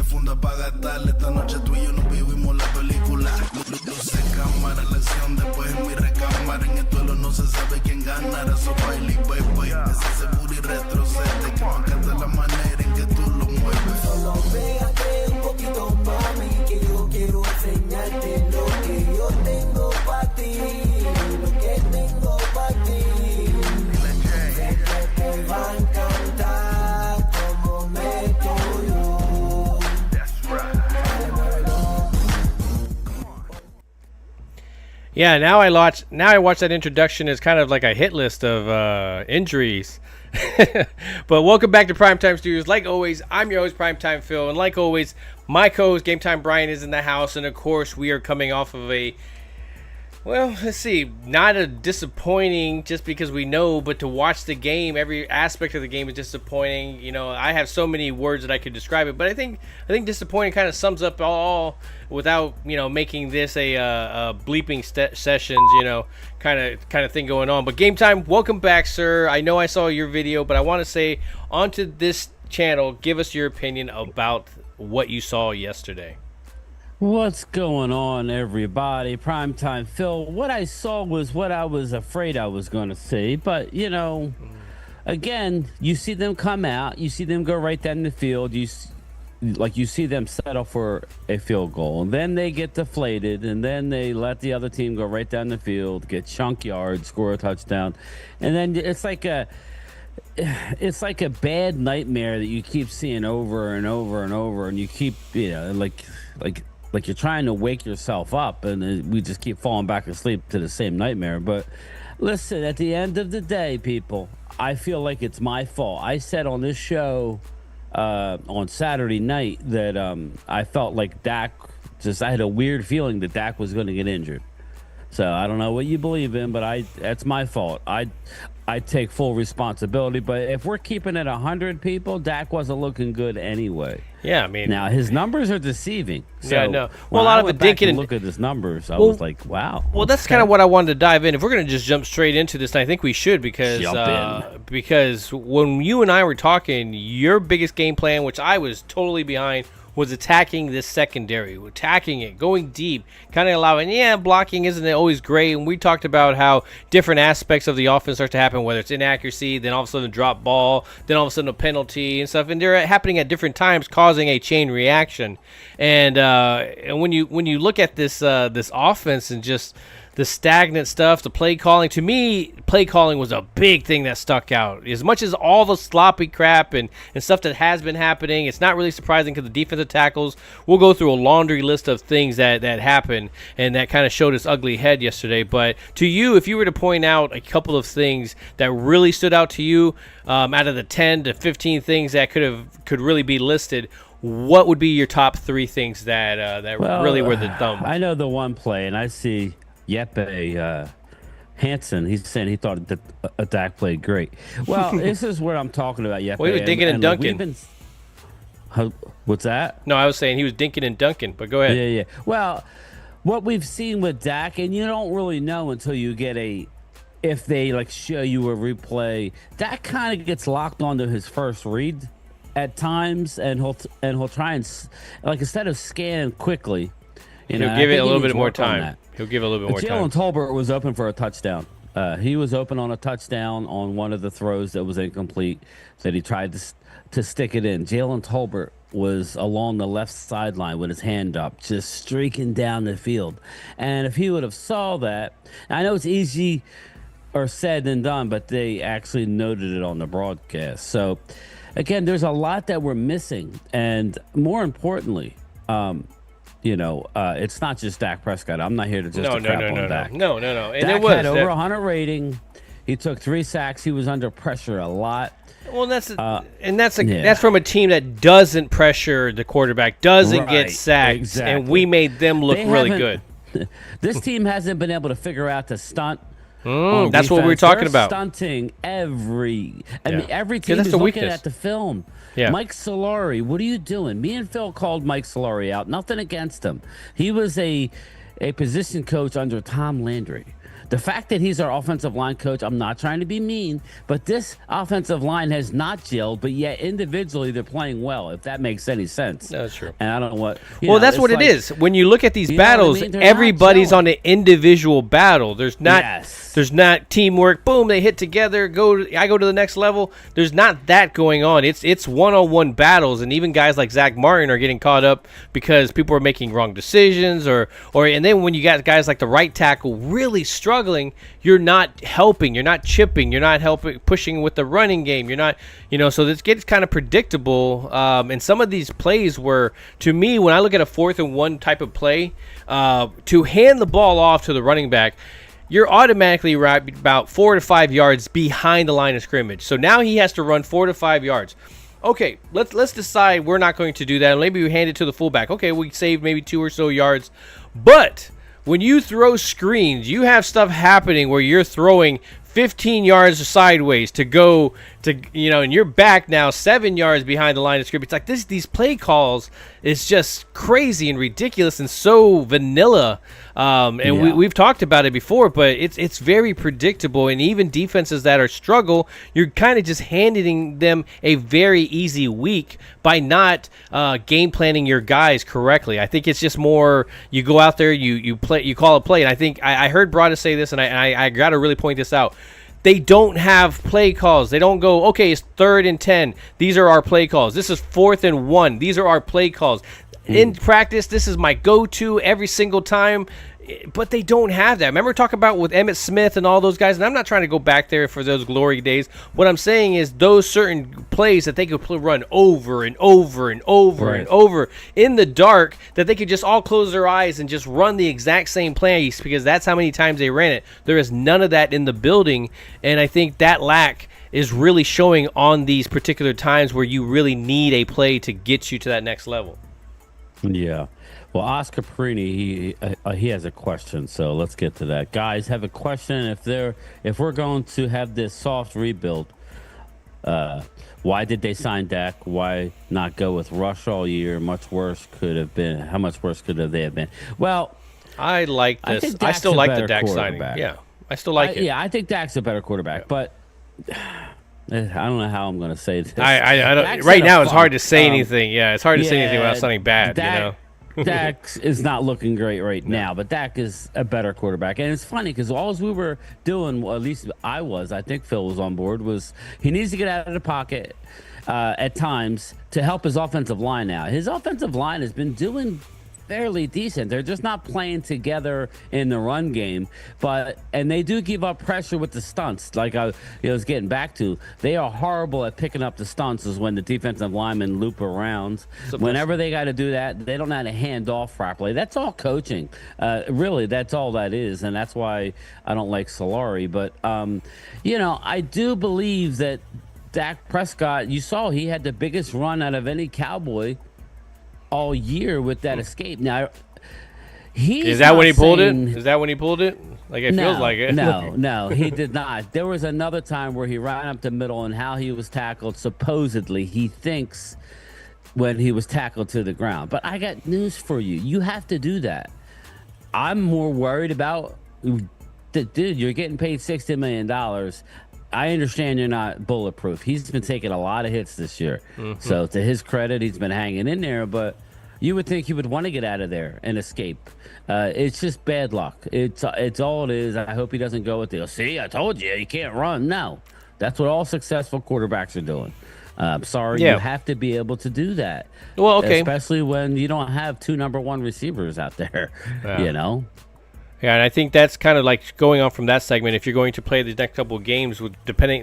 funda para gastarle. Esta noche tú y yo nos vivimos la película. Luce cámara, la acción después en mi recámara. En el duelo no se sabe quién ganará. So baile y baby, ese seguro y retrocede. Que me encanta la manera en que tú lo mueves. Solo pégate un poquito, mami, que yo quiero enseñarte lo que yo tengo para ti. Lo que tengo para ti. Sé que te va a encantar como meto yo. Yeah, now I watch that introduction as kind of like a hit list of injuries. But welcome back to Primetime Studios. Like always, I'm your host, Primetime Phil, and like always, my co-host, Gametime Bryan, is in the house, and of course, we are coming off of not a disappointing just because we know, but to watch the game, every aspect of the game is disappointing. You know, I have so many words that I could describe it, but I think disappointing kind of sums up all without, making this a bleeping sessions, kind of thing going on. But Gametime, welcome back, sir. I know I saw your video, but I want to say onto this channel, give us your opinion about what you saw yesterday. What's going on, everybody? Primetime Phil. What I saw was what I was afraid I was going to see. But, again, you see them come out. You see them go right down the field. You see them settle for a field goal. And then they get deflated. And then they let the other team go right down the field, get chunk yards, score a touchdown. And then it's like a bad nightmare that you keep seeing over and over and over. And you keep, like you're trying to wake yourself up, and we just keep falling back asleep to the same nightmare. But listen, at the end of the day, people, I feel like it's my fault. I said on this show on Saturday night that I felt like Dak, I had a weird feeling that Dak was going to get injured. So I don't know what you believe in, but that's my fault. I take full responsibility. But if we're keeping it 100 people, Dak wasn't looking good anyway. Yeah, I mean, now his numbers are deceiving. So yeah, no. Well, a lot of it dinking and look at his numbers. I was like, wow. Well, that's kind of what I wanted to dive in. If we're going to just jump straight into this, and I think we should because when you and I were talking, your biggest game plan, which I was totally behind, was attacking this secondary, attacking it, going deep, kind of allowing, blocking isn't always great. And we talked about how different aspects of the offense start to happen, whether it's inaccuracy, then all of a sudden a drop ball, then all of a sudden a penalty and stuff. And they're happening at different times, causing a chain reaction. And when you look at this offense and just the stagnant stuff, the play calling, to me, play calling was a big thing that stuck out. As much as all the sloppy crap and stuff that has been happening, it's not really surprising because the defensive tackles, we'll go through a laundry list of things that happened and that kind of showed its ugly head yesterday. But to you, if you were to point out a couple of things that really stood out to you out of the 10 to 15 things that could really be listed, what would be your top 3 things that really were the thumb? I know the one play, and I see Yeppe Hansen, he's saying he thought that Dak played great. Well, this is what I'm talking about, Yeppe. Well, he was dinking and dunking. What's that? No, I was saying he was dinking and dunking, but go ahead. Yeah. Well, what we've seen with Dak, and you don't really know until you get if they show you a replay, Dak kind of gets locked onto his first read at times, and he'll try and instead of scanning quickly, he'll give it a little bit more time. He'll give it a little bit more time. Jalen Tolbert was open for a touchdown. He was open on a touchdown on one of the throws that was incomplete that he tried to stick it in. Jalen Tolbert was along the left sideline with his hand up, just streaking down the field. And if he would have saw that, I know it's easy or said than done, but they actually noted it on the broadcast. So, again, there's a lot that we're missing. And more importantly, it's not just Dak Prescott. I'm not here to just crap on Dak. No. And Dak it was had over 100 rating. He took 3 sacks. He was under pressure a lot. Well, that's from a team that doesn't pressure the quarterback, doesn't get sacks, exactly. And we made them look really good. This team hasn't been able to figure out to stunt. That's what we were talking about. Stunting every team that's is the looking weakness. at the film. Yeah. Mike Solari, what are you doing? Me and Phil called Mike Solari out. Nothing against him. He was a position coach under Tom Landry. The fact that he's our offensive line coach, I'm not trying to be mean, but this offensive line has not gelled, but yet individually they're playing well, if that makes any sense. That's true. And I don't know what. Well, that's what it is. When you look at these battles, everybody's on an individual battle. There's not teamwork. Boom, they hit together. I go to the next level. There's not that going on. It's one-on-one battles, and even guys like Zach Martin are getting caught up because people are making wrong decisions, and then when you got guys like the right tackle really struggling, you're not helping, you're not chipping, you're not helping pushing with the running game. You're not, so this gets kind of predictable. And some of these plays were, to me, when I look at a 4th and 1 type of play, to hand the ball off to the running back, you're automatically right about 4 to 5 yards behind the line of scrimmage. So now he has to run 4 to 5 yards. Okay, let's decide we're not going to do that. Maybe we hand it to the fullback. Okay, we saved maybe 2 or so yards. But when you throw screens, you have stuff happening where you're throwing 15 yards sideways to go to, and you're back now 7 yards behind the line of scrimmage. It's like these play calls is just crazy and ridiculous and so vanilla. We've talked about it before, but it's very predictable. And even defenses that are struggle, you're kind of just handing them a very easy week by not game planning your guys correctly. I think it's just more you go out there, you call a play. And I think I heard Brada say this, and I got to really point this out. They don't have play calls. They don't go, okay, it's 3rd and 10. These are our play calls. This is 4th and 1. These are our play calls. In practice, this is my go-to every single time. But they don't have that. Remember talking about with Emmitt Smith and all those guys? And I'm not trying to go back there for those glory days. What I'm saying is those certain plays that they could run over and over and over and over in the dark, that they could just all close their eyes and just run the exact same plays because that's how many times they ran it. There is none of that in the building. And I think that lack is really showing on these particular times where you really need a play to get you to that next level. Yeah. Well, Oscar Perini, he has a question, so let's get to that. Guys, have a question. If we're going to have this soft rebuild, why did they sign Dak? Why not go with Rush all year? Much worse could have been. How much worse could they have been? Well, I like this. I still like the Dak signing. Yeah, I still like it. Yeah, I think Dak's a better quarterback, but I don't know how I'm going to say this. I don't. Right now, it's hard to say anything. Yeah, it's hard to say anything without sounding bad. Dak is not looking great now, but Dak is a better quarterback. And it's funny because all we were doing, well, at least I think Phil was on board, was he needs to get out of the pocket at times to help his offensive line out. His offensive line has been doing fairly decent. They're just not playing together in the run game, and they do give up pressure with the stunts. Like I was getting back to, they are horrible at picking up the stunts. Is when the defensive linemen loop around. Whenever they got to do that, they don't know how to hand off properly. That's all coaching. Really, that's all that is, and that's why I don't like Solari. But I do believe that Dak Prescott. You saw he had the biggest run out of any Cowboy all year with that escape. Now, is that when he pulled it? Is that when he pulled it? Like it feels like it. No, he did not. There was another time where he ran up the middle and how he was tackled. Supposedly, he thinks when he was tackled to the ground. But I got news for you. You have to do that. I'm more worried about, dude, you're getting paid $60 million. I understand you're not bulletproof. He's been taking a lot of hits this year. Mm-hmm. So to his credit, he's been hanging in there, but you would think he would want to get out of there and escape. It's just bad luck. It's all it is. I hope he doesn't go with the, see, I told you, you can't run. No, that's what all successful quarterbacks are doing. I'm sorry, you have to be able to do that. Well, okay. Especially when you don't have 2 number 1 receivers out there, Yeah, and I think that's kind of like going on from that segment. If you're going to play the next couple of games,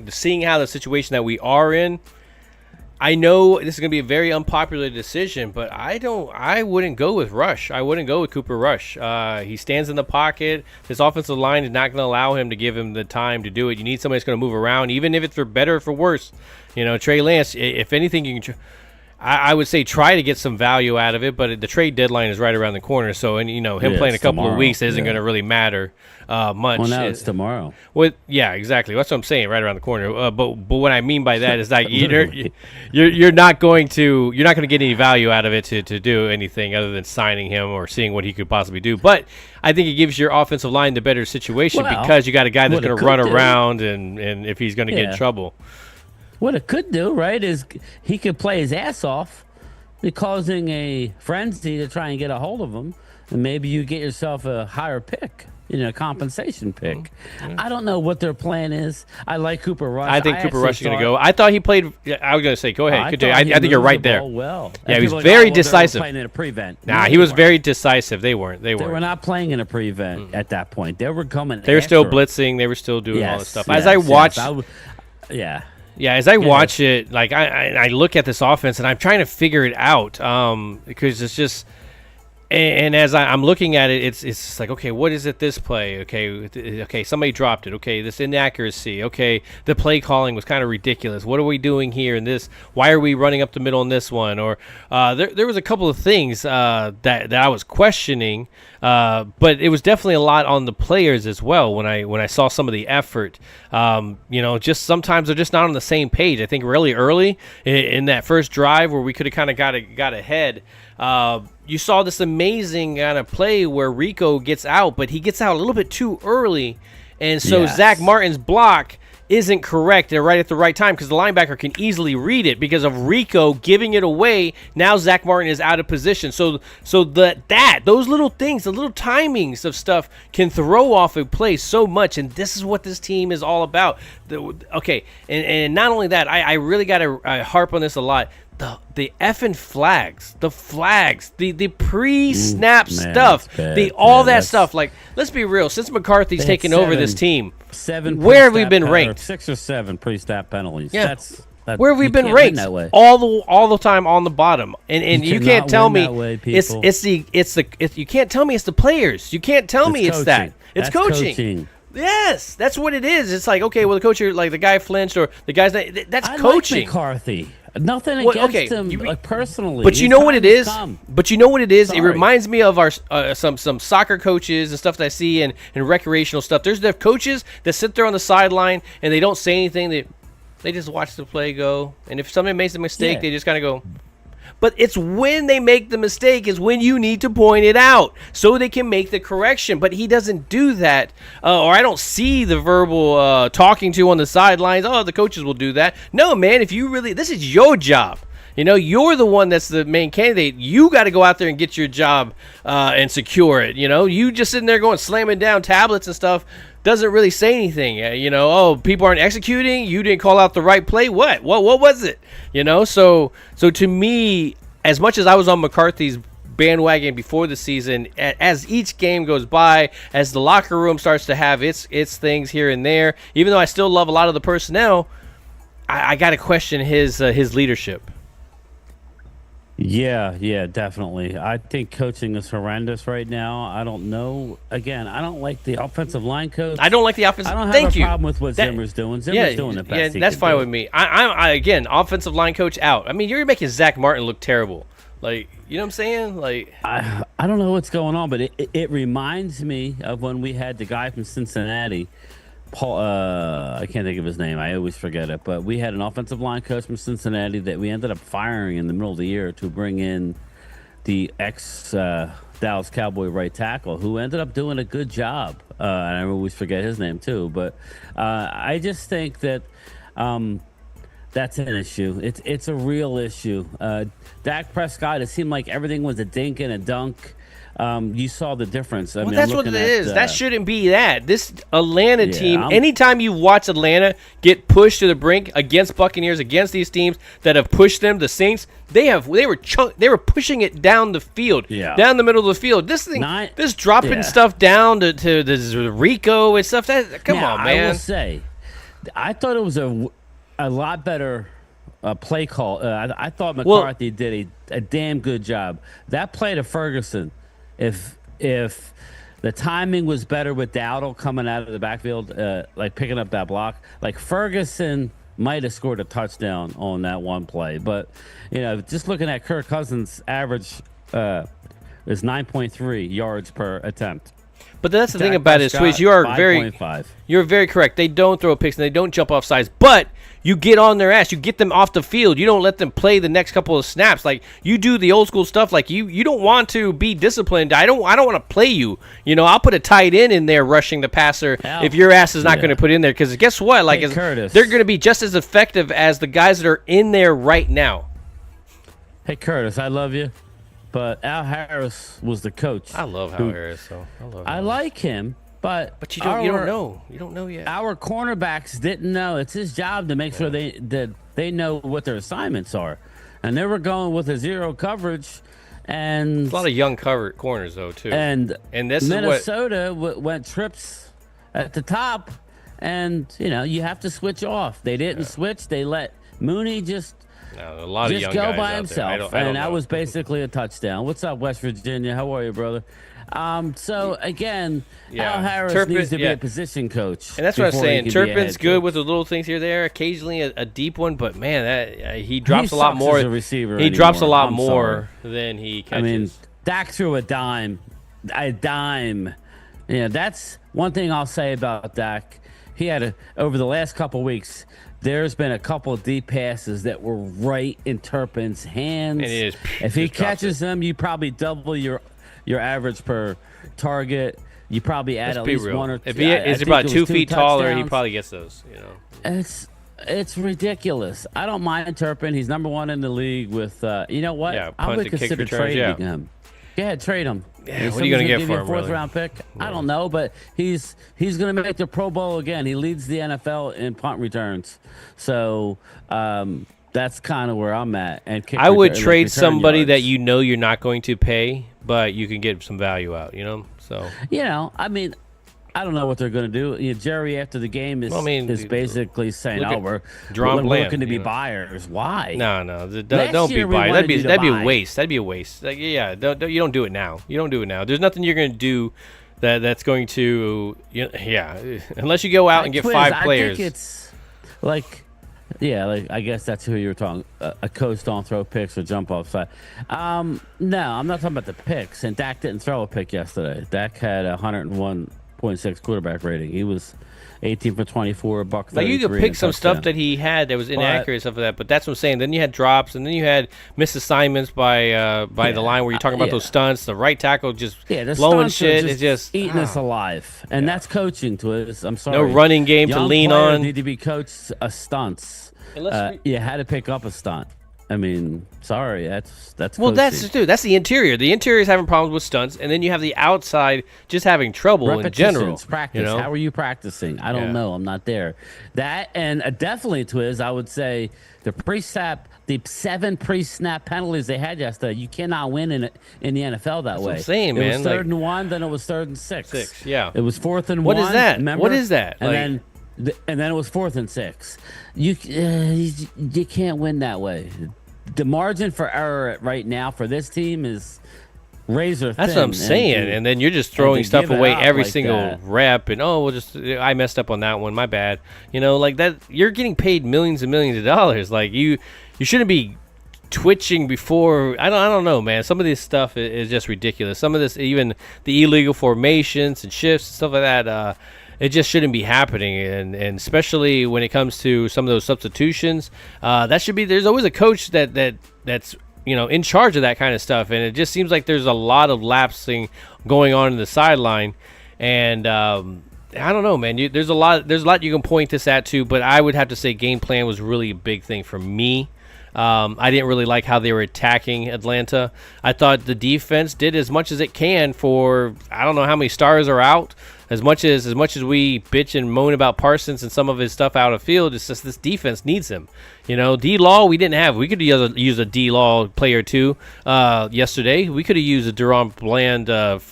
seeing how the situation that we are in, I know this is going to be a very unpopular decision, but I wouldn't go with Rush. I wouldn't go with Cooper Rush. He stands in the pocket. This offensive line is not going to allow him to give him the time to do it. You need somebody that's going to move around, even if it's for better or for worse. Trey Lance, if anything, you can. I would say try to get some value out of it, but the trade deadline is right around the corner. So, and him playing a couple of weeks isn't going to really matter much. Well, now it's tomorrow. Yeah, exactly. That's what I'm saying, right around the corner. But what I mean by that is like you're not going to get any value out of it to do anything other than signing him or seeing what he could possibly do. But I think it gives your offensive line the better situation because you got a guy that's going to run around and if he's going to get in trouble. What it could do, right, is he could play his ass off, causing a frenzy to try and get a hold of him, and maybe you get yourself a higher pick, a compensation pick. I don't know what their plan is. I like Cooper Rush. I think Cooper Rush is going to go. I thought he played. I was going to say, go ahead. I think you're right there. Well, yeah, he was very decisive. Playing in a prevent. Nah, he was very decisive. They weren't. They were not playing in a prevent at that point. They were coming. They were still blitzing. They were still doing all this stuff. As I watched. Yeah, as I watch it, like I look at this offense and I'm trying to figure it out because it's just, and as I'm looking at it, it's just like, okay, what is it this play? Okay, somebody dropped it. Okay, this inaccuracy. Okay, the play calling was kind of ridiculous. What are we doing here in this? Why are we running up the middle in this one? Or there was a couple of things that I was questioning, but it was definitely a lot on the players as well when I saw some of the effort. Just sometimes they're just not on the same page. I think really early in that first drive where we could have kind of got ahead. You saw this amazing kind of play where Rico gets out, but he gets out a little bit too early, and so Zach Martin's block isn't correct and right at the right time because the linebacker can easily read it because of Rico giving it away. Now Zach Martin is out of position. So those little things, the little timings of stuff can throw off a play so much, and this is what this team is all about. And not only that, I really got to harp on this a lot. The effing flags, the pre-snap stuff, that stuff. Like, let's be real. Since McCarthy's taken over this team, where have we been ranked? 6 or 7 pre-snap penalties. Yeah. Where have we been ranked? All the time on the bottom, and you can't tell me you can't tell me it's the players. You can't tell me it's that. It's coaching. Yes, that's what it is. It's like, okay, well, the coach, like the guy flinched or the guy's not, that's coaching. Like McCarthy. Nothing against him personally. But you know what it is? It reminds me of our some soccer coaches and stuff that I see in recreational stuff. There's the coaches that sit there on the sideline and they don't say anything. They just watch the play go. And if somebody makes a mistake, they just kind of go. But it's when they make the mistake is when you need to point it out so they can make the correction. But he doesn't do that, or I don't see the verbal talking to on the sidelines. Oh, the coaches will do that. No, man, this is your job. You're the one that's the main candidate. You got to go out there and get your job and secure it. You just sitting there slamming down tablets and stuff doesn't really say anything. People aren't executing. You didn't call out the right play. What was it? So to me, as much as I was on McCarthy's bandwagon before the season, as each game goes by, as the locker room starts to have its things here and there, even though I still love a lot of the personnel, I got to question his leadership. Yeah, definitely. I think coaching is horrendous right now. I don't know. Again, I don't like the offensive line coach. I don't like the offensive. I don't have a problem with what Zimmer's doing. Zimmer's doing the best. Yeah, that's fine with me. Again, offensive line coach out. I mean, you're making Zach Martin look terrible. Like, you know what I'm saying? Like, I don't know what's going on, but it reminds me of when we had the guy from Cincinnati. Paul, I can't think of his name. I always forget it. But we had an offensive line coach from Cincinnati that we ended up firing in the middle of the year to bring in the ex-Dallas Cowboy right tackle, who ended up doing a good job. And I always forget his name, too. But I just think that that's an issue. It's a real issue. Dak Prescott, it seemed like everything was a dink and a dunk. You saw the difference. I mean, that's what it is. That shouldn't be that. This Atlanta team, anytime you watch Atlanta get pushed to the brink against Buccaneers, against these teams that have pushed them, the Saints, they were pushing it down the field, down the middle of the field. This thing, this dropping stuff down to this Rico and stuff. Come on, man. I will say, I thought it was a lot better play call. I thought McCarthy did a damn good job. That play to Ferguson. If the timing was better with Dowdle coming out of the backfield, like picking up that block, like Ferguson might have scored a touchdown on that one play. But, just looking at Kirk Cousins' average is 9.3 yards per attempt. But that's the thing about it, Swizz. You're very correct. They don't throw picks and they don't jump off sides, but you get on their ass. You get them off the field. You don't let them play the next couple of snaps. Like, you do the old school stuff. Like, you don't want to be disciplined. I don't want to play you. I'll put a tight end in there rushing the passer if your ass is not going to put in there. Because guess what? Like, they're going to be just as effective as the guys that are in there right now. Hey, Curtis, I love you. But Al Harris was the coach. I love Al Harris. I like him, but you don't know. You don't know yet. Our cornerbacks didn't know. It's his job to make sure they know what their assignments are, and they were going with a zero coverage. And there's a lot of young corners though too. And this Minnesota went trips at the top, and you have to switch off. They didn't switch. They let Mooney just. No, a lot of young go guys by out himself, there. and that was basically a touchdown. What's up, West Virginia? How are you, brother? So again, Al Harris needs to be a position coach, and that's what I'm saying. Turpin's good with the little things here, there. Occasionally a deep one, but man, he drops a lot more. As a receiver he drops a lot more than he catches. I mean, Dak threw a dime. That's one thing I'll say about Dak. He had over the last couple weeks. There's been a couple of deep passes that were right in Turpin's hands. And if he catches them, you probably double your average per target. You probably add at least one or two. If he is about 2 feet taller, he probably gets those. It's ridiculous. I don't mind Turpin. He's number one in the league with. You know what? Yeah, I would consider trading him. Go ahead, trade him. Yeah, what are you going to get for him? Fourth round pick? I don't know, but he's going to make the Pro Bowl again. He leads the NFL in punt returns. So that's kind of where I'm at. And I would trade somebody that you're not going to pay, but you can get some value out. So I mean. I don't know what they're going to do. Jerry, after the game, is basically saying, we're looking to be buyers. Why? No, don't be buyers. That'd be a waste. That'd be a waste. Like, you don't do it now. You don't do it now. There's nothing you're going to do that's going to, unless you go out and get 5 players. I think it's I guess that's who you're talking. A coach don't throw picks or jump offside. No, I'm not talking about the picks. And Dak didn't throw a pick yesterday. Dak had 101.6 quarterback rating. He was 18 for 24, $133. Like, you could pick some stuff that he had that was inaccurate, stuff like that. But that's what I'm saying. Then you had drops, and then you had missed assignments by the line where you're talking about those stunts. The right tackle just blowing shit. It's just eating us alive, and that's coaching to us. I'm sorry. No running game to lean on. Need to be coached stunts. You had to pick up a stunt. I mean, sorry, that's well, coaching. That's the interior. The interior is having problems with stunts, and then you have the outside just having trouble in general. Practice. How are you practicing? I don't know. I'm not there. That and definitely, Twiz, I would say the 7 pre-snap penalties they had yesterday. You cannot win in the NFL that way. What I'm saying, man. It was 3rd and 1, then it was 3rd and 6. Yeah. It was 4th and 1. What is that? Remember? What is that? And then it was 4th and 6. You can't win that way. The margin for error right now for this team is razor thin. That's what I'm saying. And then you're just throwing stuff away every single rep. And I messed up on that one. My bad. Like that. You're getting paid millions and millions of dollars. Like you shouldn't be twitching before. I don't know, man. Some of this stuff is just ridiculous. Some of this, even the illegal formations and shifts and stuff like that. It just shouldn't be happening, and especially when it comes to some of those substitutions, that should be. There's always a coach that's in charge of that kind of stuff, and it just seems like there's a lot of lapsing going on in the sideline, and I don't know, man. There's a lot you can point this at too, but I would have to say game plan was really a big thing for me. I didn't really like how they were attacking Atlanta. I thought the defense did as much as it can for I don't know how many stars are out. As much as we bitch and moan about Parsons and some of his stuff out of field, it's just this defense needs him. D-Law we didn't have. We could use a D-Law player too yesterday. We could have used a Deron Bland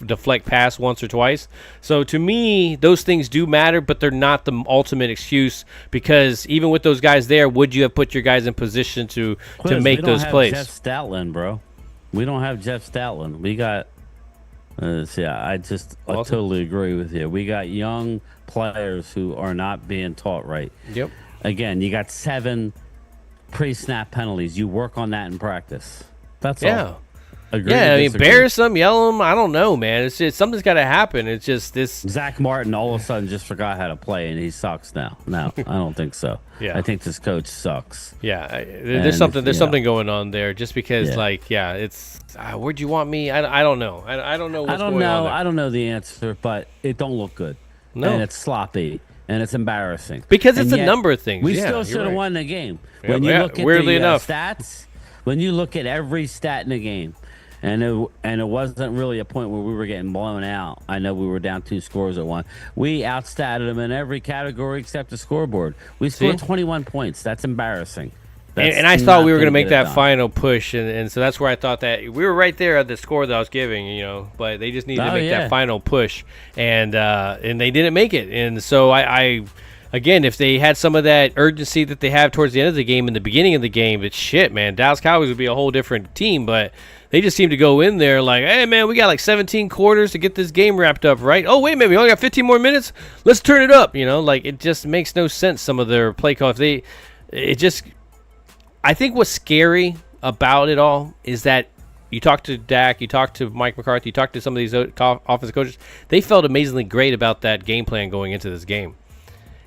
deflect pass once or twice. So to me, those things do matter, but they're not the ultimate excuse because even with those guys there, would you have put your guys in position to make those plays? Jeff Stoutland, bro. We don't have Jeff Stoutland. We got... I totally agree with you. We got young players who are not being taught right. Yep. Again, you got 7 pre-snap penalties. You work on that in practice. That's all. Agree Yeah, I mean, disagree. embarrass them, yell them. I don't know, man. It's just something's got to happen. It's just this. Zach Martin all of a sudden just forgot how to play, and he sucks now. No, I don't think so. Yeah. I think this coach sucks. Yeah, there's something going on there. Just because, Yeah. it's where'd you want me? I don't know. I don't know what's going on there. I don't know the answer, but it don't look good. No. And it's sloppy, and it's embarrassing. Because it's And a yet, number of things. We Yeah, still you're should have right. won the game. Yeah, When you look at weirdly the enough. stats, when you look at every stat in the game, and it wasn't really a point where we were getting blown out. I know we were down 2 scores at one. We outstatted them in every category except the scoreboard. We scored 21 points. That's embarrassing. And I thought we were going to make that final push, and so that's where I thought that we were right there at the score that I was giving, but they just needed to make that final push, and they didn't make it. And so I again, if they had some of that urgency that they have towards the end of the game and the beginning of the game, it's shit, man. Dallas Cowboys would be a whole different team, but they just seem to go in there like, hey, man, we got like 17 quarters to get this game wrapped up, right? Oh, wait a minute, we only got 15 more minutes? Let's turn it up, Like, it just makes no sense, some of their play calls. I think what's scary about it all is that you talk to Dak, you talk to Mike McCarthy, you talk to some of these offensive coaches, they felt amazingly great about that game plan going into this game.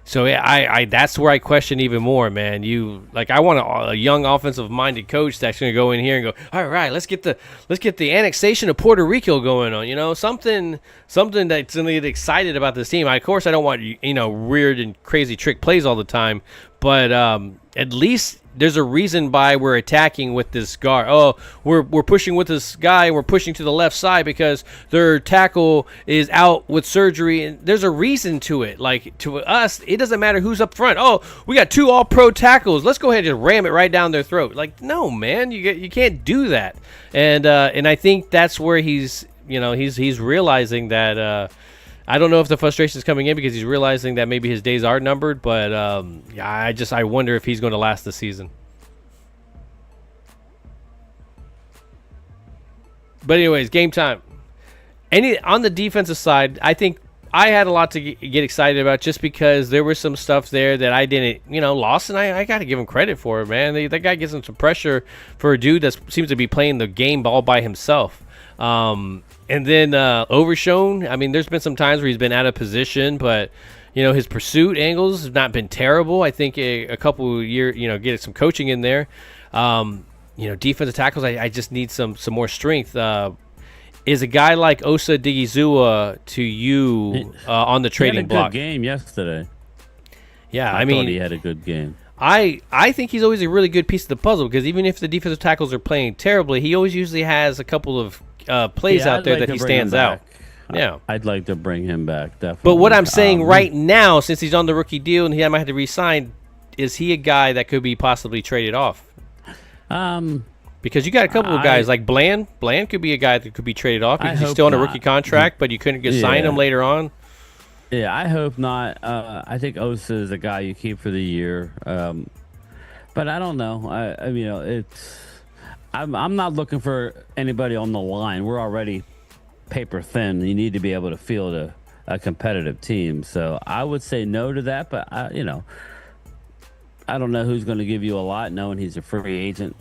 So I that's where I question even more, man. I want a young offensive-minded coach that's going to go in here and go, all right, let's get the annexation of Puerto Rico going on. Something that's going to get excited about this team. Of course, I don't want weird and crazy trick plays all the time, but at least there's a reason why we're attacking with this guard. Oh, we're pushing with this guy. We're pushing to the left side because their tackle is out with surgery. And there's a reason to it. Like, to us, it doesn't matter who's up front. Oh, we got 2 all-pro tackles. Let's go ahead and just ram it right down their throat. Like, no, man, you can't do that. And I think that's where he's realizing that. I don't know if the frustration is coming in because he's realizing that maybe his days are numbered, but I wonder if he's going to last the season. But anyways, game time. On the defensive side, I think I had a lot to get excited about just because there was some stuff there that I didn't, lost, and I got to give him credit for it, man. That guy gives him some pressure for a dude that seems to be playing the game all by himself. And then Overshone, I mean, there's been some times where he's been out of position, but, his pursuit angles have not been terrible. I think a couple of years, get some coaching in there. Defensive tackles, I just need some more strength. Is a guy like Osa Digizua to you on the trading block? He had a good game yesterday. Yeah, I thought he had a good game. I think he's always a really good piece of the puzzle because even if the defensive tackles are playing terribly, he always usually has a couple of plays out there that he stands out. Yeah, I'd like to bring him back, definitely. But what I'm saying right now, since he's on the rookie deal and he might have to re-sign, is he a guy that could be possibly traded off? Because you got a couple of guys like Bland. Bland could be a guy that could be traded off because he's still on a rookie contract, but you couldn't sign him later on. Yeah, I hope not. I think Osa is a guy you keep for the year. But I don't know. I'm not looking for anybody on the line. We're already paper thin. You need to be able to field a competitive team. So I would say no to that. But I don't know who's going to give you a lot, knowing he's a free agent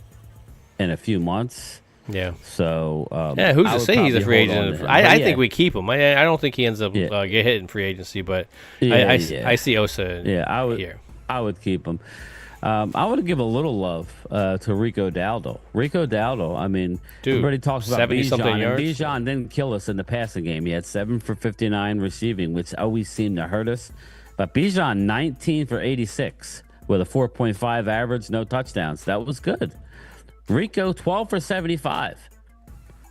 in a few months. Yeah. So who's to say he's a free agent? I think we keep him. I don't think he ends up get hit in free agency, but I see Osa. Here. I would keep him. I would give a little love to Rico Dowdle. Rico Dowdle, I mean, everybody talks about Bijan, and Bijan didn't kill us in the passing game. He had 7 for 59 receiving, which always seemed to hurt us. But Bijan, 19 for 86 with a 4.5 average, no touchdowns. That was good. Rico, 12 for 75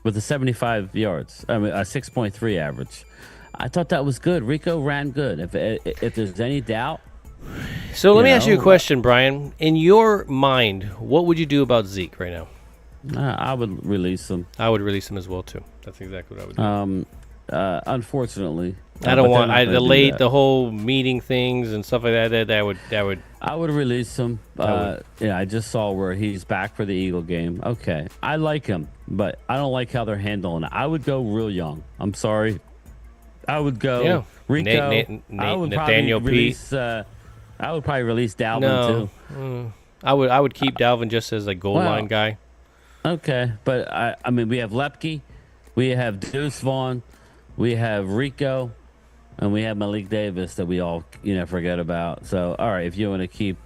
with a 75 yards. I mean, a 6.3 average. I thought that was good. Rico ran good. If there's any doubt. So let me ask you a question, Brian. In your mind, what would you do about Zeke right now? I would release him. I would release him as well too. That's exactly what I would do. Unfortunately, I don't want. I delayed the whole meeting things and stuff like that. That would. I would release him. I just saw where he's back for the Eagle game. Okay, I like him, but I don't like how they're handling it. I would go real young. I'm sorry. I would go Rico. Nathaniel release, I would probably release Dalvin No, too. I would keep Dalvin just as a goal Well, line guy. Okay, but I mean, we have Lepke, we have Deuce Vaughn, we have Rico, and we have Malik Davis that we all forget about. So all right, if you want to keep,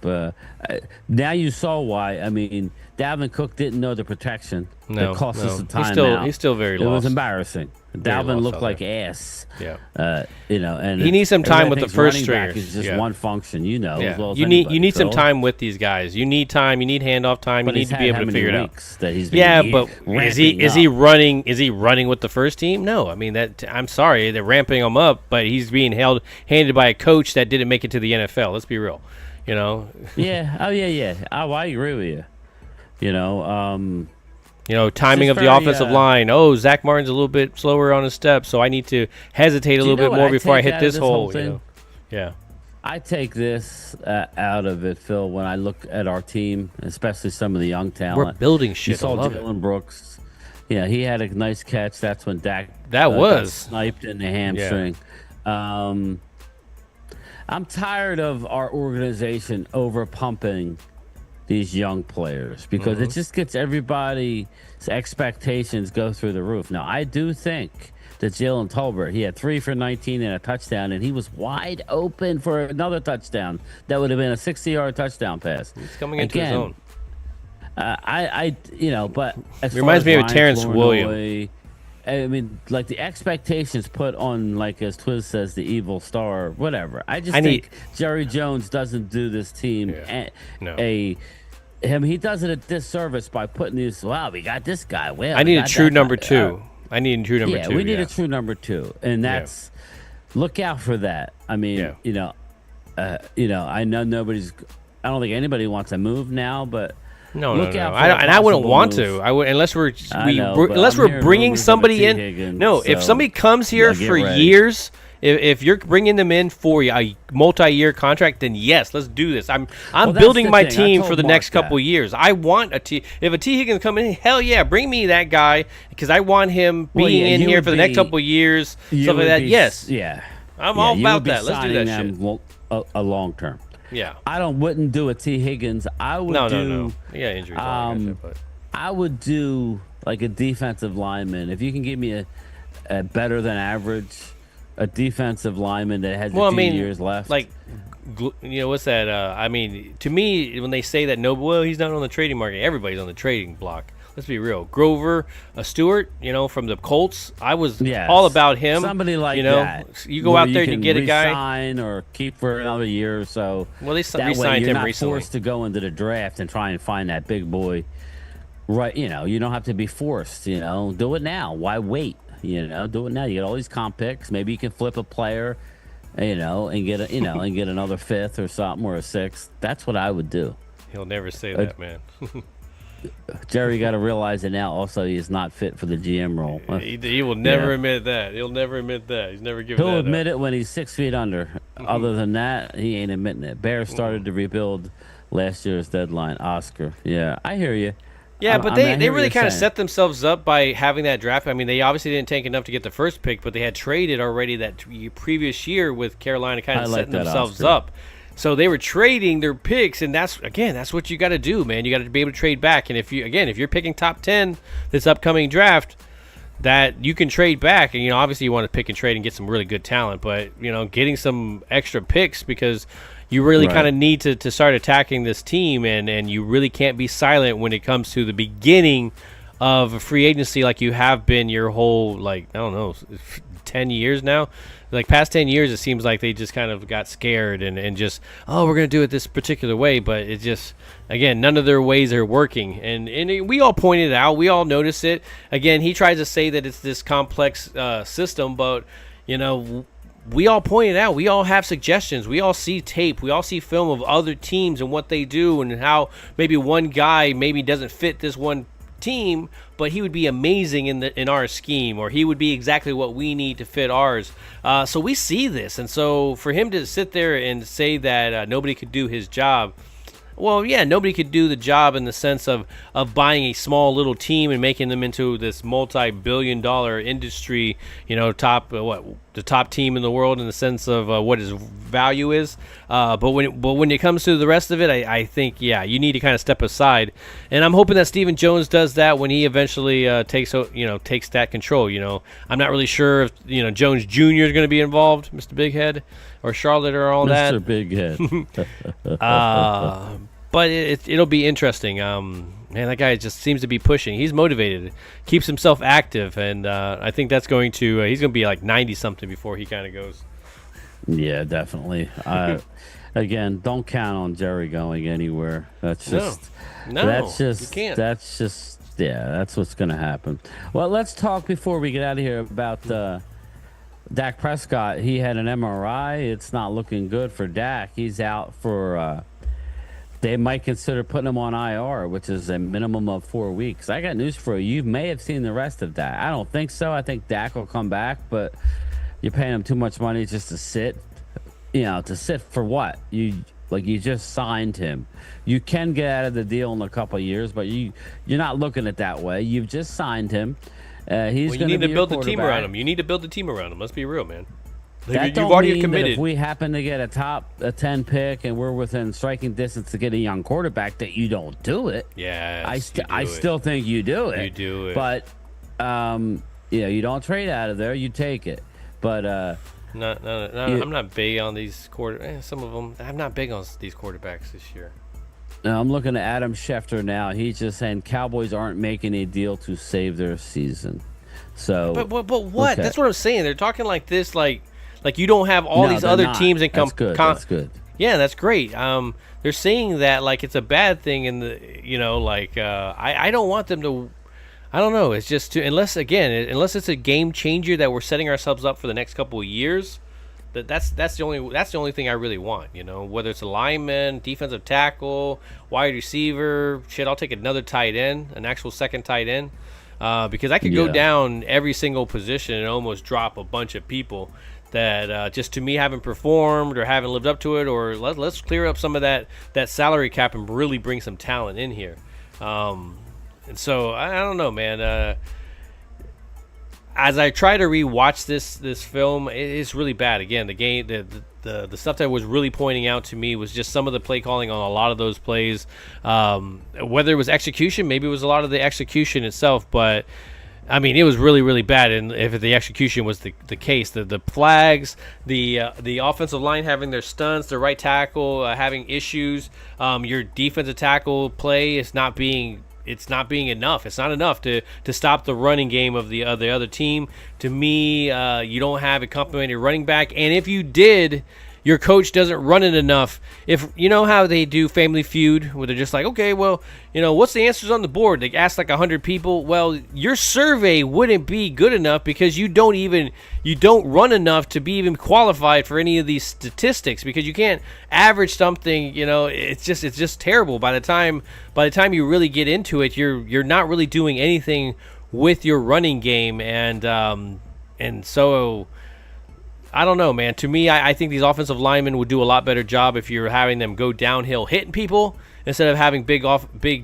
now you saw why. I mean, Dalvin Cook didn't know the protection. No, it cost us a he's timeout. still very It lost. was embarrassing. Dalvin lost looked out like there. ass. Yeah. And He needs some time everybody with the thinks first running back stringers. is just Yeah. one function, as Yeah. well as You need anybody, some Phil. time with these guys. You need time. You need handoff time. But you need he's to be had able how to many figure it out. weeks that he's been Yeah, but ramping is he up? running with the first team? No, I mean that. I'm sorry, they're ramping him up, but he's being handed by a coach that didn't make it to the NFL. Let's be real, Yeah. Oh yeah. Oh, I agree with you. Timing of Just the very, offensive line. Oh, Zach Martin's a little bit slower on his steps, so I need to hesitate a Do you little know bit what more I before I take hit out of this this whole hole. thing? Yeah. I take this out of it, Phil, when I look at our team, especially some of the young talent. We're building You shit. I saw love it. Jalen Brooks. Yeah, he had a nice catch. That's when Dak That got was. sniped in the hamstring. I'm tired of our organization over pumping these young players because it just gets everybody's expectations go through the roof. Now, I do think that Jalen Tolbert, he had 3 for 19 and a touchdown, and he was wide open for another touchdown. That would have been a 60-yard touchdown pass. He's coming into his own. But as Reminds far me as of Terrence Ryan Williams. Flournoy, I mean, like the expectations put on, like as Twiz says, the evil star, whatever. I think Jerry Jones doesn't do this team he does it a disservice by putting these. Wow, we got this guy. Well, I need a true number two. I need a true number two. We need a true number 2, and that's look out for that. I mean, I know nobody's. I don't think anybody wants to move now, but. No. I I wouldn't want move. to. I would unless we're unless we're bringing somebody in. Higgins, No, if somebody comes here get for ready. years, if you're bringing them in for a multi-year contract, then yes, let's do this. I'm that's building the my thing. I team told for the Mark next couple that. years. I want if a T Higgins come in, hell yeah, bring me that guy because I want him being in here for the next couple years, stuff like that. Yes, Yeah. I'm all you about would be that. Let's do that signing shit. them a long term. Yeah. I wouldn't do a T Higgins. I would No. Yeah, injuries. all that shit, but. I would do like a defensive lineman. If you can give me a better than average, a defensive lineman that has a few years left. Like, what's that? I mean, to me, when they say that he's not on the trading market. Everybody's on the trading block. Let's be real. Grover, Stewart, from the Colts. I was all about him. Somebody like that. You go out there to get a guy. Resign or keep for another year or so. Well, they that way re-signed you're him not recently. forced to go into the draft and try and find that big boy. Right, you don't have to be forced. Do it now. Why wait? Do it now. You get all these comp picks. Maybe you can flip a player, and get and get another 5th or something or a 6th. That's what I would do. He'll never say that, man. Jerry got to realize it now. Also, he is not fit for the GM role. He will never admit that. He'll never admit that. He's never given that He'll up. admit it when he's 6 feet under. Other than that, he ain't admitting it. Bears started to rebuild last year's deadline. Oscar. Yeah, I hear you. Yeah, but I they hear really what kind you're of saying. set themselves up by having that draft. I mean, they obviously didn't take enough to get the first pick, but they had traded already that previous year with Carolina, kind I of like setting that, themselves Oscar. up. So they were trading their picks, and that's what you got to do, man. You got to be able to trade back. And if you're picking top 10 this upcoming draft, that you can trade back. And obviously you want to pick and trade and get some really good talent, but getting some extra picks because you really Right. kind of need to start attacking this team, and you really can't be silent when it comes to the beginning of a free agency like you have been your whole 10 years now. Like past 10 years, it seems like they just kind of got scared and just, we're going to do it this particular way. But it just, again, none of their ways are working. And we all pointed it out. We all notice it. Again, he tries to say that it's this complex system, but, we all pointed out. We all have suggestions. We all see tape. We all see film of other teams and what they do and how maybe one guy maybe doesn't fit this one team, but he would be amazing in our scheme, or he would be exactly what we need to fit ours. So we see this, and so for him to sit there and say that nobody could do his job, well, yeah, nobody could do the job in the sense of buying a small little team and making them into this multi-billion-dollar industry, top the top team in the world in the sense of what his value is. But when it comes to the rest of it, I think you need to kind of step aside. And I'm hoping that Stephen Jones does that when he eventually takes that control. I'm not really sure if Jones Jr. is going to be involved, Mr. Big Head, or Charlotte or all that. Mr. Big Head. But it'll be interesting. Man, that guy just seems to be pushing. He's motivated, keeps himself active, and I think that's going to he's going to be like 90-something before he kind of goes. Yeah, definitely. Again, don't count on Jerry going anywhere. That's just you can't. That's just that's what's going to happen. Well, let's talk before we get out of here about Dak Prescott. He had an MRI. It's not looking good for Dak. He's out for. They might consider putting him on IR, which is a minimum of 4 weeks. I got news for you. You may have seen the rest of Dak. I don't think so. I think Dak will come back, but you're paying him too much money just to sit. To sit for what? You just signed him. You can get out of the deal in a couple of years, but you're not looking at it that way. You've just signed him. You need to build the team around him. You need to build the team around him. Let's be real, man. That You've already committed. That if we happen to get a 10 pick and we're within striking distance to get a young quarterback, that you don't do it. Yeah, I still think you do it. You do it, but you don't trade out of there. You take it. But no, I'm not big on these some of them. I'm not big on these quarterbacks this year. Now, I'm looking at Adam Schefter now. He's just saying Cowboys aren't making a deal to save their season. So, but what? Okay. That's what I'm saying. They're talking like this, like you don't have all these other teams and That's good. That's good. Yeah, that's great. They're saying that like it's a bad thing, and I don't want them to. I don't know. It's just unless it's a game changer that we're setting ourselves up for the next couple of years. That's the only thing I really want. Whether it's a lineman, defensive tackle, wide receiver, I'll take another tight end, an actual second tight end. Because I could go down every single position and almost drop a bunch of people that just to me haven't performed or haven't lived up to it, or let's clear up some of that salary cap and really bring some talent in here. And so I don't know, man. As I try to rewatch this film, it's really bad. Again, the game, the stuff that was really pointing out to me was just some of the play calling on a lot of those plays. Whether it was execution, maybe it was a lot of the execution itself, but I mean, it was really, really bad. And if the execution was the case, the flags, the offensive line having their stunts, the right tackle having issues, your defensive tackle play is not being enough. It's not enough to stop the running game of the other team. To me, you don't have a complimentary running back, and if you did, your coach doesn't run it enough. If you know how they do Family Feud, where they're just like, okay, well, what's the answers on the board? They ask like 100 people. Well, your survey wouldn't be good enough because you don't run enough to be even qualified for any of these statistics, because you can't average something. It's just terrible. By the time you really get into it, you're not really doing anything with your running game, and so. I don't know, man. To me, I think these offensive linemen would do a lot better job if you're having them go downhill hitting people instead of having big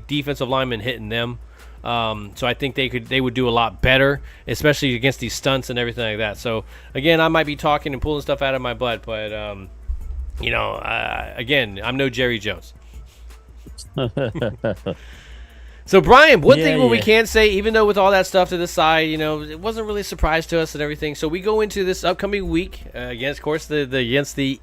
defensive linemen hitting them. So I think they would do a lot better, especially against these stunts and everything like that. So again, I might be talking and pulling stuff out of my butt, but again, I'm no Jerry Jones. So, Brian, one thing we can say, even though with all that stuff to the side, it wasn't really a surprise to us and everything. So we go into this upcoming week against, of course, against the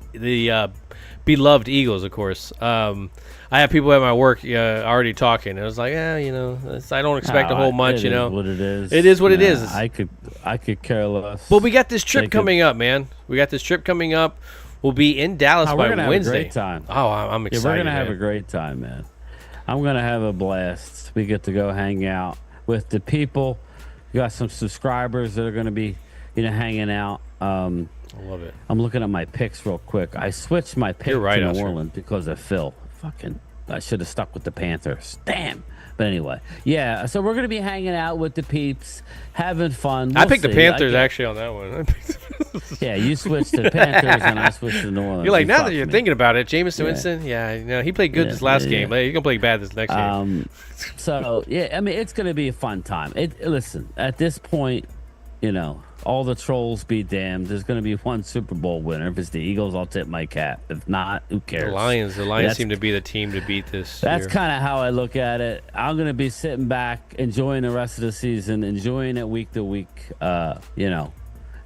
beloved Eagles, of course. I have people at my work already talking. I was like, I don't expect a whole much. It is what it is. It is what it is. I could care less. But we got this trip coming up, man. We got this trip coming up. We'll be in Dallas by Wednesday. Have a great time. Oh, I'm excited. We're gonna have a great time, man. I'm going to have a blast. We get to go hang out with the people. We got some subscribers that are going to be, hanging out. I love it. I'm looking at my picks real quick. I switched my pick to New Orleans because of Phil. I should have stuck with the Panthers. Damn. But anyway, so we're going to be hanging out with the peeps, having fun. I picked the Panthers actually on that one. Yeah, you switched to Panthers and I switched to New Orleans. You're like, now that you're thinking about it, Jameis Winston, he played good this last game. He's going to play bad this next game. So, I mean, it's going to be a fun time. Listen, at this point, all the trolls be damned. There's going to be one Super Bowl winner. If it's the Eagles, I'll tip my cap. If not, who cares? The Lions seem to be the team to beat this That's year. kind of how I look at it. I'm going to be sitting back, enjoying the rest of the season, enjoying it week to week. You know,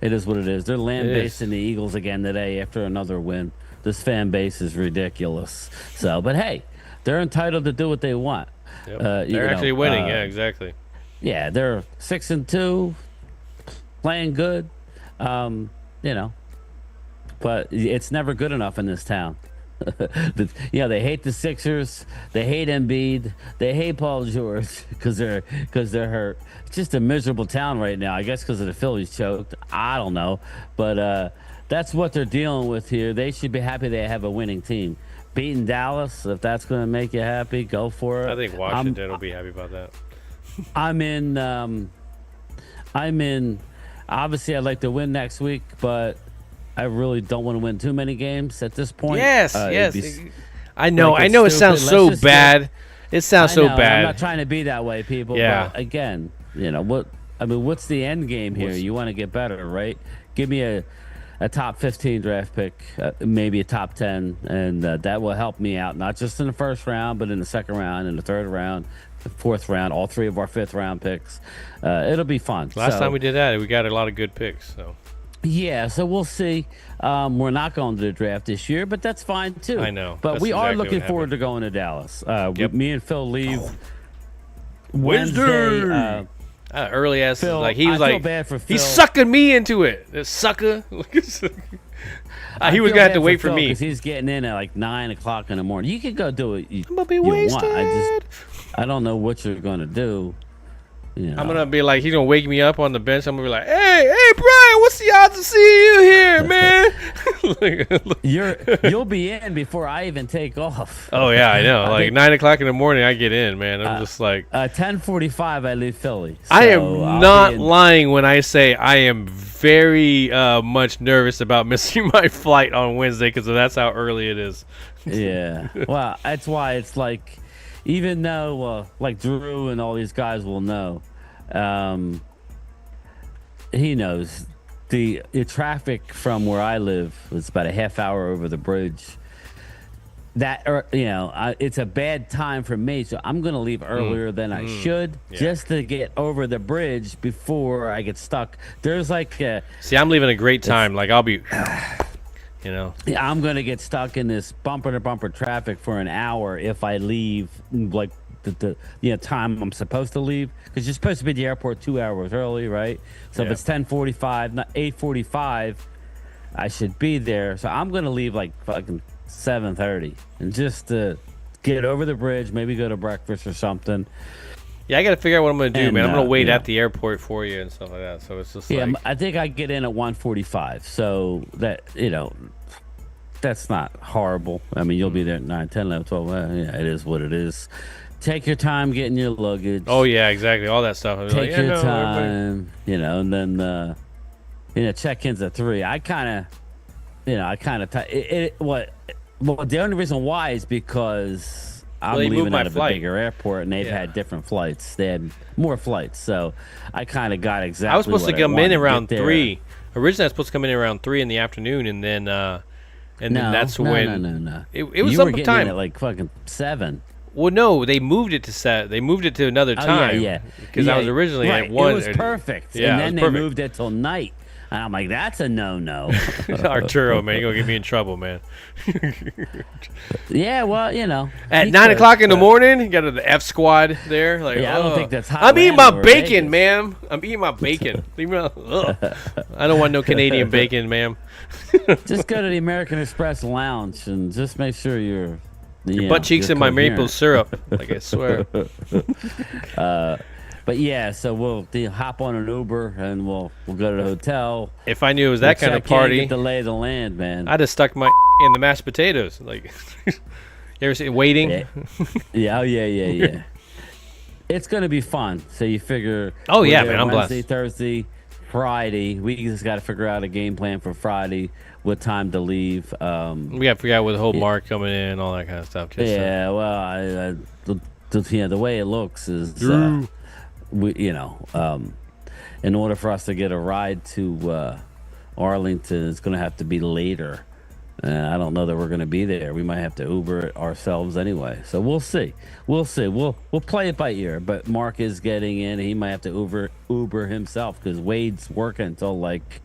it is what it is. They're land-basing the Eagles again today after another win. This fan base is ridiculous. So, but hey, they're entitled to do what they want. Yep. They're actually winning. Yeah, exactly. Yeah, they're 6-2, playing good. You know, but it's never good enough in this town. You know, they hate the Sixers, they hate Embiid, they hate Paul George because they're hurt. It's just a miserable town right now. I guess because of the Phillies choked. I don't know, but that's what they're dealing with here. They should be happy they have a winning team. Beating Dallas, if that's going to make you happy, go for it. I think Washington will be happy about that. I'm in. Obviously, I'd like to win next week, but I really don't want to win too many games at this point. Yes. I know. Like, I know. It sounds so bad. It sounds so bad. I'm not trying to be that way, people. Yeah. But again, you know what? I mean, what's the end game here? You want to get better, right? Give me a top 15 draft pick, maybe a top 10, and that will help me out, not just in the first round, but in the second round, in the third round, the fourth round, all three of our fifth round picks. It'll be fun. Last time we did that, we got a lot of good picks. So yeah, so we'll see. We're not going to the draft this year, but that's fine too. I know. But we are looking forward to going to Dallas. Me and Phil leave Wednesday. Early as Phil, like he was I like feel bad for Phil. He's sucking me into it. This sucker. He was gonna have to wait for me because he's getting in at like 9 o'clock in the morning. You could go do it. I'm gonna be wasted. I don't know what you're gonna do. You know. I'm gonna be like, he's gonna wake me up on the bench. I'm gonna be like, hey, Bryan, what's the odds of seeing you here, man? You'll be in before I even take off. Oh yeah, I know. Like 9 o'clock in the morning, I get in, man. I'm just like 10:45. I leave Philly. So I am not lying when I say I am very much nervous about missing my flight on Wednesday because that's how early it is. Yeah. Well, that's why it's like, even though like Drew and all these guys will know, he knows the traffic from where I live is about a half hour over the bridge. It's a bad time for me, so I'm gonna leave earlier than I should just to get over the bridge before I get stuck. There's like see, I'm leaving a great time. Like I'll be. You know, yeah, I'm gonna get stuck in this bumper to bumper traffic for an hour if I leave like the time I'm supposed to leave, because you're supposed to be at the airport 2 hours early, right? So if it's 10:45, not 8:45, I should be there. So I'm gonna leave like fucking 7:30 and just to get over the bridge, maybe go to breakfast or something. Yeah, I got to figure out what I'm going to do, man. I'm going to wait at the airport for you and stuff like that. So it's just like... I think I get in at 1:45. So that, that's not horrible. I mean, you'll be there at 9, 10, 11, 12. Yeah, it is what it is. Take your time getting your luggage. Oh, yeah, exactly. All that stuff. Take your time, and then, check-ins at 3. I kind of... the only reason why is because... I'm leaving out of a bigger airport, and they've had different flights. They had more flights, so I kind of got exactly. I was supposed to come in around 3. Originally, I was supposed to come in around 3 in the afternoon, and then that's when. No. It was you some were getting time in at like fucking 7. Well, no, they moved it to set. They moved it to another time. Yeah. Because I was originally at 1. It was perfect. Yeah, and then they moved it till night. And I'm like, that's a no. Arturo, man, you're gonna get me in trouble, man. Yeah, well, at 9 o'clock in the morning, you got the F squad there. Like, I don't think that's hot. I'm eating my bacon, ma'am. I'm eating my bacon. Leave me alone. I don't want no Canadian bacon, ma'am. Just go to the American Express Lounge and just make sure you're butt cheeks in my maple syrup. Like I swear. But yeah, so we'll hop on an Uber and we'll go to the hotel. If I knew it was that kind of party, get to lay the land, man. I'd have stuck my in the mashed potatoes. Like, you ever see Waiting? Yeah. It's gonna be fun. So you figure? Oh yeah, man, I'm Wednesday, blessed. Thursday, Friday. We just got to figure out a game plan for Friday. What time to leave? We got to figure out with the whole Mark coming in, all that kind of stuff. Well, the way it looks is. in order for us to get a ride to Arlington, it's going to have to be later. I don't know that we're going to be there. We might have to Uber it ourselves anyway. So we'll see. We'll play it by ear. But Mark is getting in. He might have to Uber himself because Wade's working until like,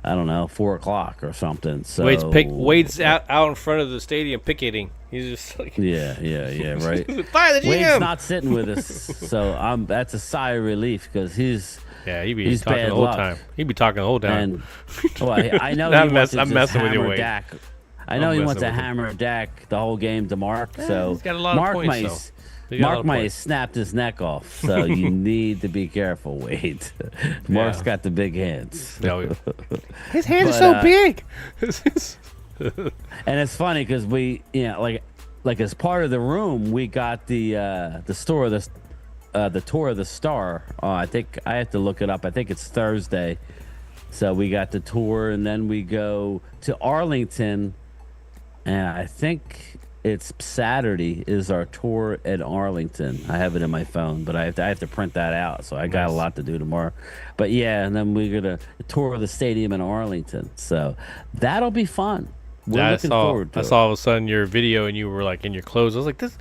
I don't know, 4 o'clock or something. So Wade's out in front of the stadium picketing. He's just like yeah, right. Fire the GM. Wade's not sitting with us, so that's a sigh of relief because he's talking the whole time. He'd be talking the whole time. And, I know he wants to I'm messing with you, Wade. Dak. I know he wants to hammer Dak the whole game to Mark. So he's got a lot of points. Mark might have snapped his neck off, so you need to be careful, Wade. Mark's got the big hands. His hands are so big. And it's funny because we, like as part of the room, we got the tour of the Star. I think I have to look it up. I think it's Thursday. So we got the tour, and then we go to Arlington, and I think it's Saturday is our tour at Arlington. I have it in my phone, but I have to print that out. So I got a lot to do tomorrow. But yeah, and then we're gonna tour the stadium in Arlington. So that'll be fun. We're looking forward to it. I saw all of a sudden your video, and you were like in your clothes. I was like, this.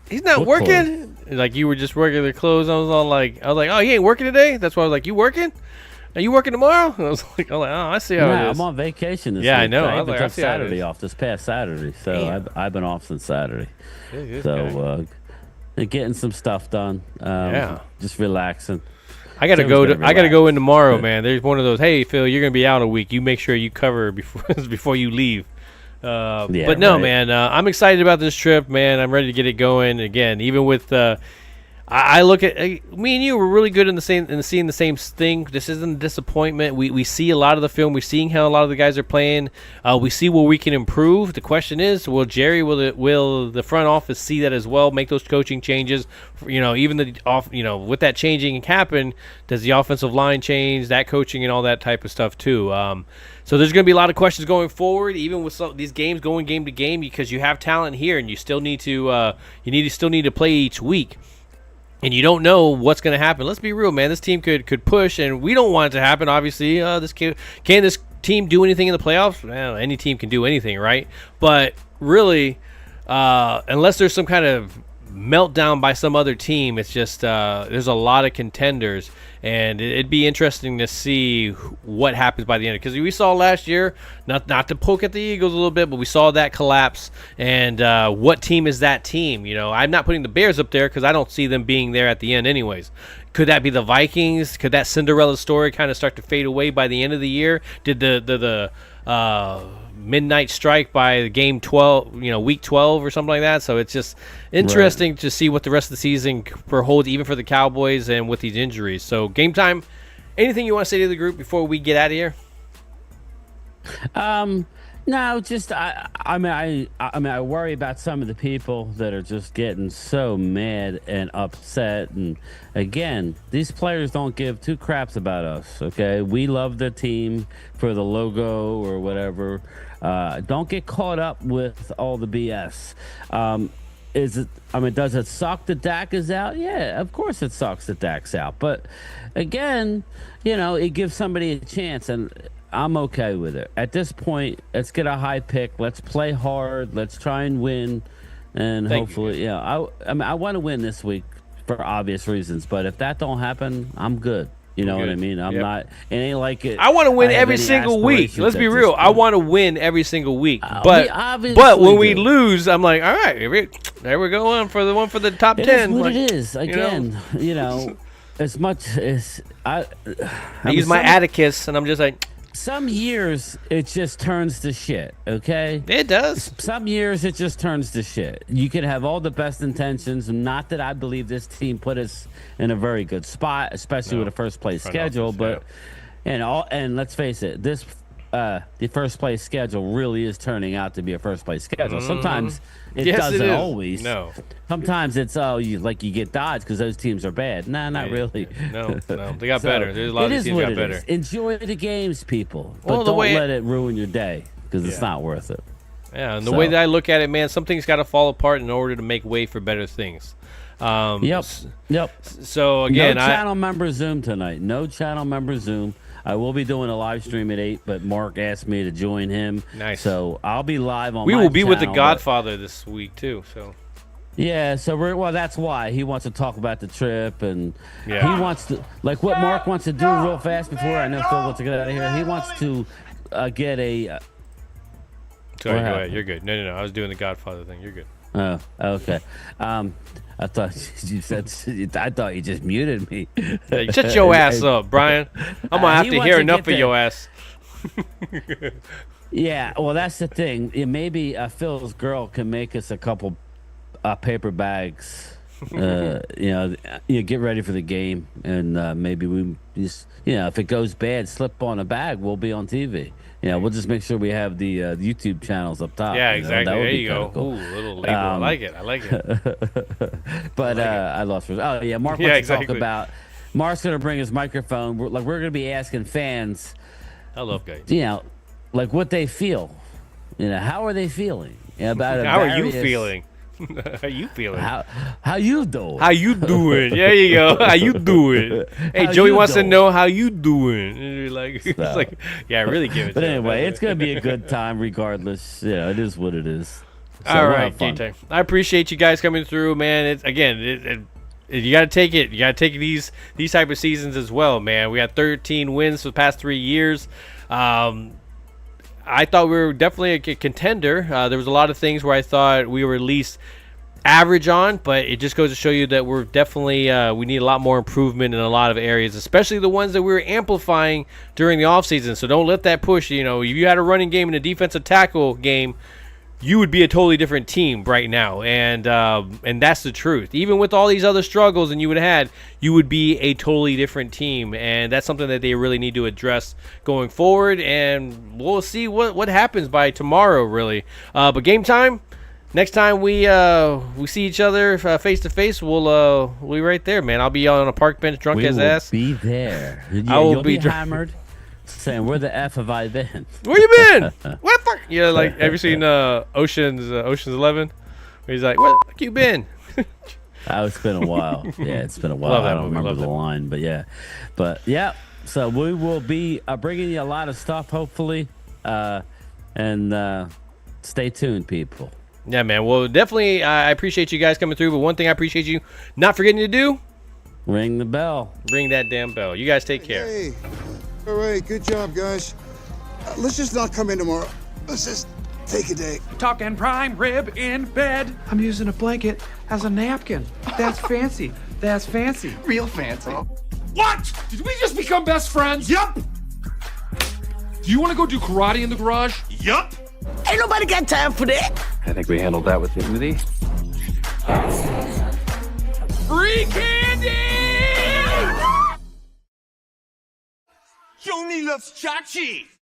He's not working. Like you were just working the clothes. I was like, oh, he ain't working today. That's why I was like, you working? Are you working tomorrow? And I was like, oh, I see how it is. I'm on vacation this week. I know. I took Saturday off this past Saturday, so I've been off since Saturday. So getting some stuff done. Just relaxing. I gotta go in tomorrow, man. There's one of those. Hey, Phil, you're gonna be out a week. You make sure you cover before you leave. But no, man, I'm excited about this trip, man. I'm ready to get it going again. Even with, I look at me and you were really good in seeing the same thing. This isn't a disappointment. We see a lot of the film. We're seeing how a lot of the guys are playing. We see where we can improve. The question is, will the front office see that as well? Make those coaching changes. Even with that changing happen, does the offensive line change? That coaching and all that type of stuff too. So there's going to be a lot of questions going forward, even with these games going game to game, because you have talent here, and you still need to play each week, and you don't know what's going to happen. Let's be real, man. This team could push, and we don't want it to happen. Obviously, can this team do anything in the playoffs? Well, any team can do anything, right? But really, unless there's some kind of meltdown by some other team, it's just there's a lot of contenders. And it'd be interesting to see what happens by the end. Because we saw last year, not to poke at the Eagles a little bit, but we saw that collapse. And what team is that team? I'm not putting the Bears up there because I don't see them being there at the end anyways. Could that be the Vikings? Could that Cinderella story kind of start to fade away by the end of the year? Did the midnight strike by game 12, week 12 or something like that? So it's just interesting to see what the rest of the season holds, even for the Cowboys and with these injuries. So game time, anything you want to say to the group before we get out of here? No, just I worry about some of the people that are just getting so mad and upset. And again, these players don't give two craps about us. Okay, we love the team for the logo or whatever. Don't get caught up with all the BS. Does it suck that Dak is out? Yeah, of course it sucks that Dak's out. But again, it gives somebody a chance, and I'm okay with it. At this point, let's get a high pick. Let's play hard. Let's try and win. And hopefully, I want to win this week for obvious reasons. But if that don't happen, I'm good. You know what I mean? I'm not. It ain't like it. I want to win every single week. Let's be real. I want to win every single week. But when we lose, I'm like, all right, there we go on for the top 10. It is what it is. Again, as much as I use my Atticus, and I'm just like. Some years it just turns to shit, okay? It does. Some years it just turns to shit. You can have all the best intentions, not that I believe this team put us in a very good spot, especially with a first place schedule, but and let's face it, the first place schedule really is turning out to be a first place schedule. Sometimes it doesn't always. No. Sometimes it's you get dodged because those teams are bad. Nah, not really. No, they got better. There's a lot of teams got better. Is. Enjoy the games, people, but don't let it ruin your day because it's not worth it. Yeah, and the way that I look at it, man, some things got to fall apart in order to make way for better things. Yep. So again, no channel member Zoom tonight. No channel member Zoom. I will be doing a live stream at 8, but Mark asked me to join him. Nice. So I'll be live on. We my will be with the channel, Godfather this week too. So. Yeah, so well, that's why he wants to talk about the trip, and he wants to, like what Mark wants to do real fast before I know Phil wants to get out of here. He wants to get a. Sorry, go ahead. You're good. No. I was doing the Godfather thing. You're good. Oh, okay. I thought you said. I thought you just muted me. Hey, shut your ass up, Brian. I'm gonna have to hear enough of your ass. Yeah, well, that's the thing. Maybe Phil's girl can make us a couple paper bags. Get ready for the game, and maybe we just, if it goes bad, slip on a bag. We'll be on TV. We'll just make sure we have the YouTube channels up top. Yeah, exactly. There you go. Cool. Ooh, little label. I like it. But I lost. Oh yeah, Mark wants to talk about. Mark's gonna bring his microphone. We're gonna be asking fans. I love guys. Like what they feel. How are they feeling about? How are you feeling? How you feeling? How you doing? How you doing? There you go. How you doing? Hey, Joey wants to know how you doing. And you're like, it's like, yeah, really give it. But anyway, it's gonna be a good time regardless. It is what it is. So all right, Gametime. I appreciate you guys coming through, man. It's again, you got to take it. You got to take these type of seasons as well, man. We got 13 wins for the past 3 years. I thought we were definitely a contender. There was a lot of things where I thought we were at least average on, but it just goes to show you that we're definitely we need a lot more improvement in a lot of areas, especially the ones that we were amplifying during the offseason. So don't let that push. If you had a running game and a defensive tackle game, you would be a totally different team right now, and that's the truth. Even with all these other struggles and you would be a totally different team, and that's something that they really need to address going forward. And we'll see what happens by tomorrow, really. But Gametime, next time we see each other face to face, we'll be right there, man. I'll be on a park bench drunk as ass. Be there. You'll be hammered. Saying, where the F have I been? Where you been? Where the fuck? Have you seen Ocean's 11? Where he's like, where the fuck you been? It's been a while. Yeah, it's been a while. I don't remember the line, but yeah. So we will be bringing you a lot of stuff, hopefully, and stay tuned, people. Yeah, man. Well, definitely, I appreciate you guys coming through. But one thing I appreciate you not forgetting to do: ring the bell. Ring that damn bell. You guys take care. Hey. All right, good job, guys. Let's just not come in tomorrow. Let's just take a day. Talking prime rib in bed. I'm using a blanket as a napkin. That's fancy. That's fancy. Real fancy. What? Did we just become best friends? Yup. Do you want to go do karate in the garage? Yup. Ain't nobody got time for that. I think we handled that with dignity. Free candy! Johnny loves Chachi.